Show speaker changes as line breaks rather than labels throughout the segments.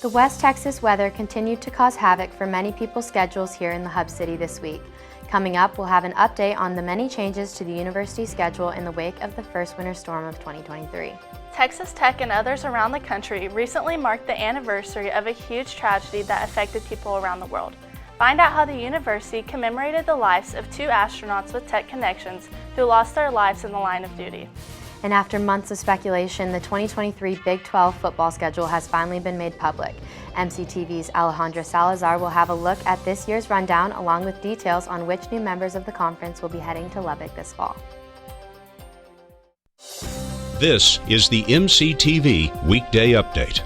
The West Texas weather continued to cause havoc for many people's schedules here in the Hub City this week. Coming up, we'll have an update on the many changes to the university schedule in the wake of the first winter storm of 2023.
Texas Tech and others around the country recently marked the anniversary of a huge tragedy that affected people around the world. Find out how the university commemorated the lives of 2 astronauts with tech connections who lost their lives in the line of duty.
And after months of speculation, the 2023 Big 12 football schedule has finally been made public. MCTV's Alejandra Salazar will have a look at this year's rundown along with details on which new members of the conference will be heading to Lubbock this fall.
This is the MCTV Weekday Update.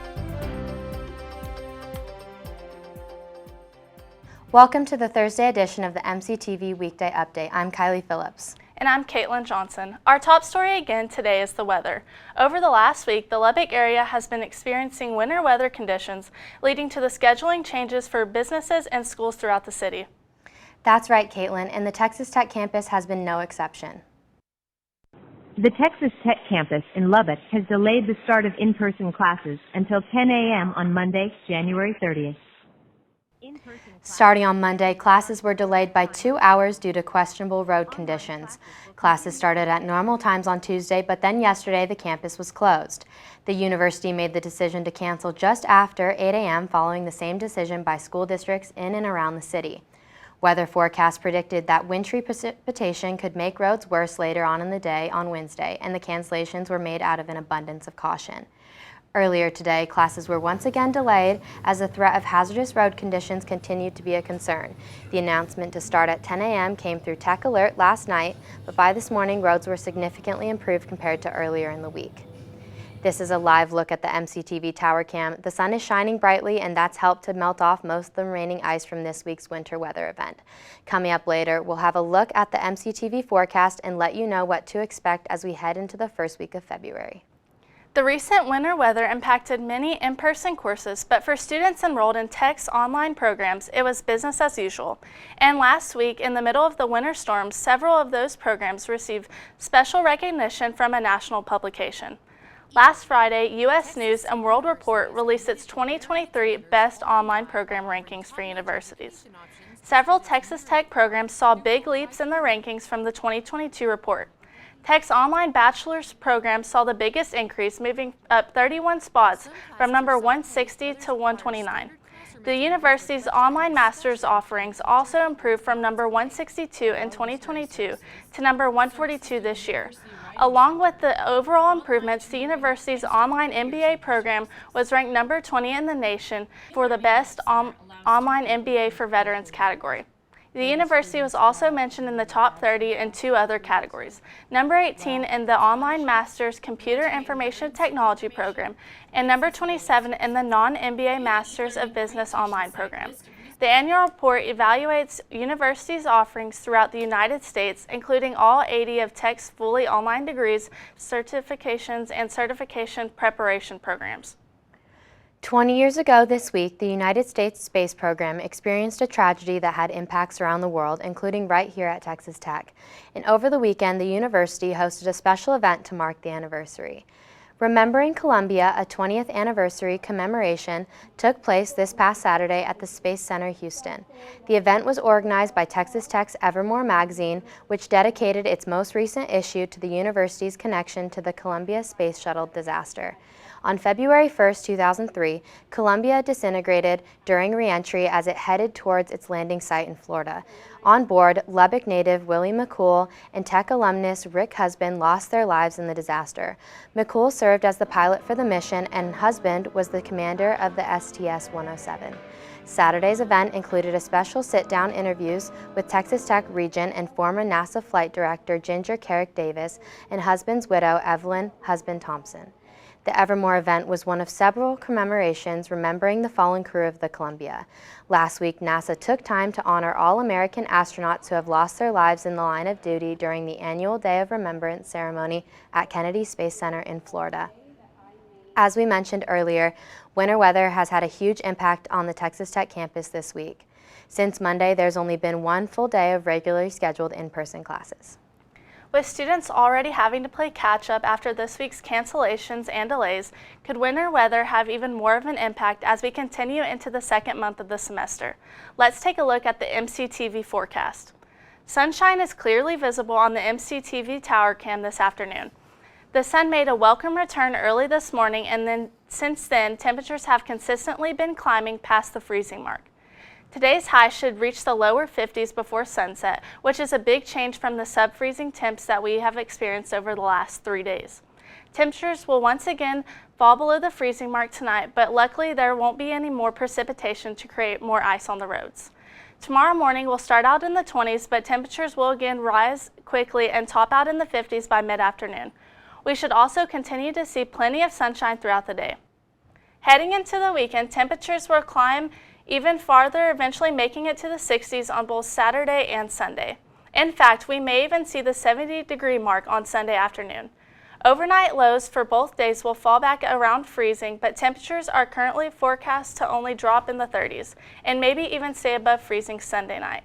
Welcome to the Thursday edition of the MCTV Weekday Update. I'm Kiley Phillips.
And I'm Katelyn Johnson. Our top story again today is the weather. Over the last week, the Lubbock area has been experiencing winter weather conditions, leading to the scheduling changes for businesses and schools throughout the city.
That's right, Katelyn, and the Texas Tech campus has been no exception.
The Texas Tech campus in Lubbock has delayed the start of in-person classes until 10 a.m. on Monday, January 30th.
Starting on Monday, classes were delayed by 2 hours due to questionable road conditions. Classes started at normal times on Tuesday, but then yesterday the campus was closed. The university made the decision to cancel just after 8 a.m. following the same decision by school districts in and around the city. Weather forecasts predicted that wintry precipitation could make roads worse later on in the day on Wednesday, and the cancellations were made out of an abundance of caution. Earlier today, classes were once again delayed as the threat of hazardous road conditions continued to be a concern. The announcement to start at 10 a.m. came through Tech Alert last night, but by this morning, roads were significantly improved compared to earlier in the week. This is a live look at the MCTV tower cam. The sun is shining brightly, and that's helped to melt off most of the remaining ice from this week's winter weather event. Coming up later, we'll have a look at the MCTV forecast and let you know what to expect as we head into the first week of February.
The recent winter weather impacted many in-person courses, but for students enrolled in Tech's online programs, it was business as usual. And last week, in the middle of the winter storm, several of those programs received special recognition from a national publication. Last Friday, U.S. News & World Report released its 2023 Best Online Program Rankings for universities. Several Texas Tech programs saw big leaps in the rankings from the 2022 report. Tech's online bachelor's program saw the biggest increase, moving up 31 spots from number 160 to 129. The university's online master's offerings also improved from number 162 in 2022 to number 142 this year. Along with the overall improvements, the university's online MBA program was ranked number 20 in the nation for the best online MBA for veterans category. The university was also mentioned in the top 30 in 2 other categories, number 18 in the Online Master's Computer Information Technology program and number 27 in the non-MBA Masters of Business Online program. The annual report evaluates universities' offerings throughout the United States, including all 80 of Tech's fully online degrees, certifications, and certification preparation programs.
20 years ago this week, the United States space program experienced a tragedy that had impacts around the world, including right here at Texas Tech. And over the weekend, the university hosted a special event to mark the anniversary. Remembering Columbia, a 20th anniversary commemoration took place this past Saturday at the Space Center, Houston. The event was organized by Texas Tech's Evermore magazine, which dedicated its most recent issue to the university's connection to the Columbia Space Shuttle disaster. On February 1, 2003, Columbia disintegrated during re-entry as it headed towards its landing site in Florida. On board, Lubbock native Willie McCool and Tech alumnus Rick Husband lost their lives in the disaster. McCool served as the pilot for the mission, and Husband was the commander of the STS-107. Saturday's event included a special sit-down interviews with Texas Tech Regent and former NASA flight director Ginger Carrick Davis and Husband's widow Evelyn Husband Thompson. The Evermore event was one of several commemorations remembering the fallen crew of the Columbia. Last week, NASA took time to honor all American astronauts who have lost their lives in the line of duty during the annual Day of Remembrance ceremony at Kennedy Space Center in Florida. As we mentioned earlier, winter weather has had a huge impact on the Texas Tech campus this week. Since Monday, there's only been one full day of regularly scheduled in-person classes.
With students already having to play catch-up after this week's cancellations and delays, could winter weather have even more of an impact as we continue into the second month of the semester? Let's take a look at the MCTV forecast. Sunshine is clearly visible on the MCTV tower cam this afternoon. The sun made a welcome return early this morning, and since then, temperatures have consistently been climbing past the freezing mark. Today's high should reach the lower 50s before sunset, which is a big change from the sub-freezing temps that we have experienced over the last 3 days. Temperatures will once again fall below the freezing mark tonight, but luckily there won't be any more precipitation to create more ice on the roads. Tomorrow morning will start out in the 20s, but temperatures will again rise quickly and top out in the 50s by mid-afternoon. We should also continue to see plenty of sunshine throughout the day. Heading into the weekend, temperatures will climb even farther, eventually making it to the 60s on both Saturday and Sunday. In fact, we may even see the 70-degree mark on Sunday afternoon. Overnight lows for both days will fall back around freezing, but temperatures are currently forecast to only drop in the 30s and maybe even stay above freezing Sunday night.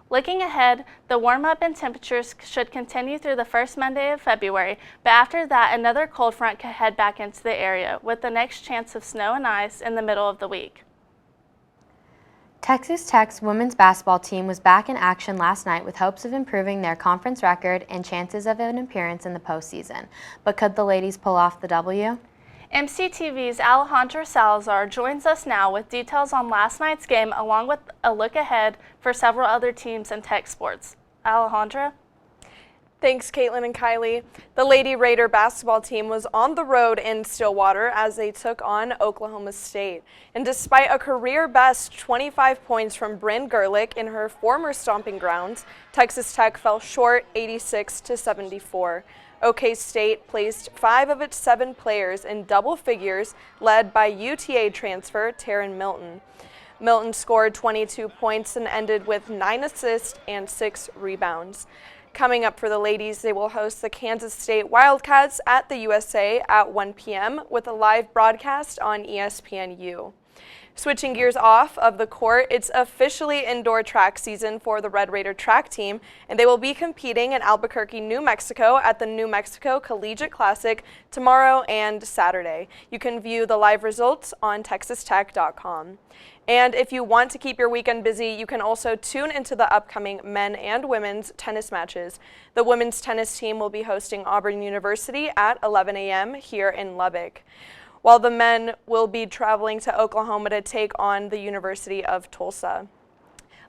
Looking ahead, the warm-up in temperatures should continue through the first Monday of February, but after that, another cold front could head back into the area, with the next chance of snow and ice in the middle of the week.
Texas Tech's women's basketball team was back in action last night with hopes of improving their conference record and chances of an appearance in the postseason. But could the ladies pull off the W?
MCTV's Alejandra Salazar joins us now with details on last night's game, along with a look ahead for several other teams in Tech sports. Alejandra?
Thanks, Katelyn and Kiley. The Lady Raider basketball team was on the road in Stillwater as they took on Oklahoma State. And despite a career-best 25 points from Bryn Gerlich in her former stomping grounds, Texas Tech fell short 86-74. OK State placed 5 of its 7 players in double figures, led by UTA transfer Taryn Milton. Milton scored 22 points and ended with 9 assists and 6 rebounds. Coming up for the ladies, they will host the Kansas State Wildcats at the USA at 1 p.m. with a live broadcast on ESPNU. Switching gears off of the court, it's officially indoor track season for the Red Raider track team, and they will be competing in Albuquerque, New Mexico at the New Mexico Collegiate Classic tomorrow and Saturday. You can view the live results on texastech.com. And if you want to keep your weekend busy, you can also tune into the upcoming men and women's tennis matches. The women's tennis team will be hosting Auburn University at 11 a.m. here in Lubbock, while the men will be traveling to Oklahoma to take on the University of Tulsa.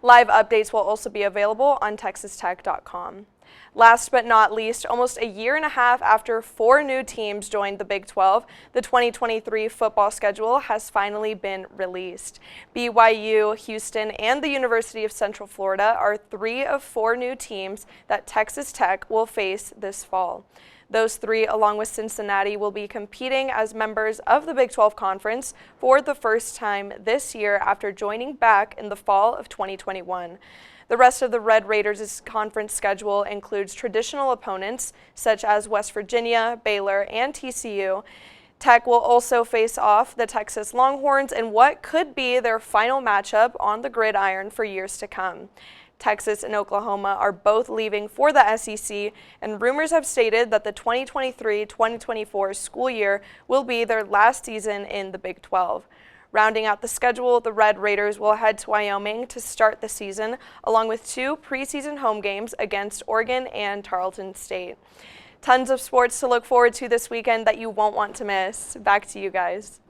Live updates will also be available on texastech.com. Last but not least, almost a year and a half after 4 new teams joined the Big 12, the 2023 football schedule has finally been released. BYU, Houston, and the University of Central Florida are 3 of 4 new teams that Texas Tech will face this fall. Those 3, along with Cincinnati, will be competing as members of the Big 12 Conference for the first time this year after joining back in the fall of 2021. The rest of the Red Raiders' conference schedule includes traditional opponents such as West Virginia, Baylor, and TCU. Tech will also face off the Texas Longhorns in what could be their final matchup on the gridiron for years to come. Texas and Oklahoma are both leaving for the SEC, and rumors have stated that the 2023-2024 school year will be their last season in the Big 12. Rounding out the schedule, the Red Raiders will head to Wyoming to start the season, along with 2 preseason home games against Oregon and Tarleton State. Tons of sports to look forward to this weekend that you won't want to miss. Back to you guys.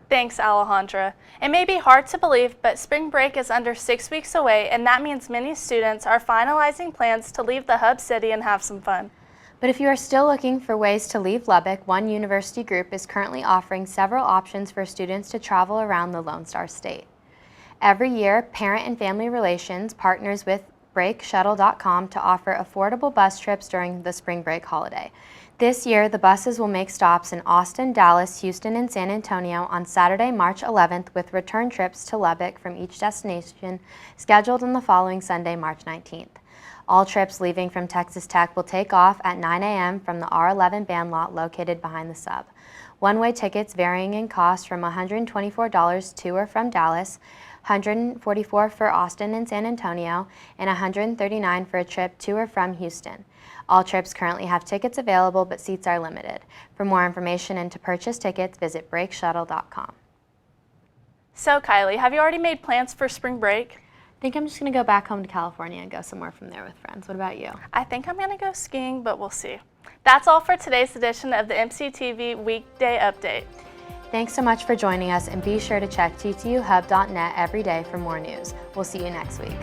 Thanks, Alejandra. It may be hard to believe, but spring break is under 6 weeks away, and that means many students are finalizing plans to leave the hub city and have some fun.
But if you are still looking for ways to leave Lubbock, one university group is currently offering several options for students to travel around the Lone Star State. Every year, Parent and Family Relations partners with BreakShuttle.com to offer affordable bus trips during the spring break holiday. This year, the buses will make stops in Austin, Dallas, Houston, and San Antonio on Saturday, March 11th, with return trips to Lubbock from each destination scheduled on the following Sunday, March 19th. All trips leaving from Texas Tech will take off at 9 a.m. from the R11 band lot located behind the sub. One-way tickets varying in cost from $124 to or from Dallas, $144 for Austin and San Antonio, and $139 for a trip to or from Houston. All trips currently have tickets available, but seats are limited. For more information and to purchase tickets, visit breakshuttle.com.
So Kylie, have you already made plans for spring break?
I think I'm just going to go back home to California and go somewhere from there with friends. What about you?
I think I'm going to go skiing, but we'll see. That's all for today's edition of the MCTV Weekday Update.
Thanks so much for joining us, and be sure to check ttuhub.net every day for more news. We'll see you next week.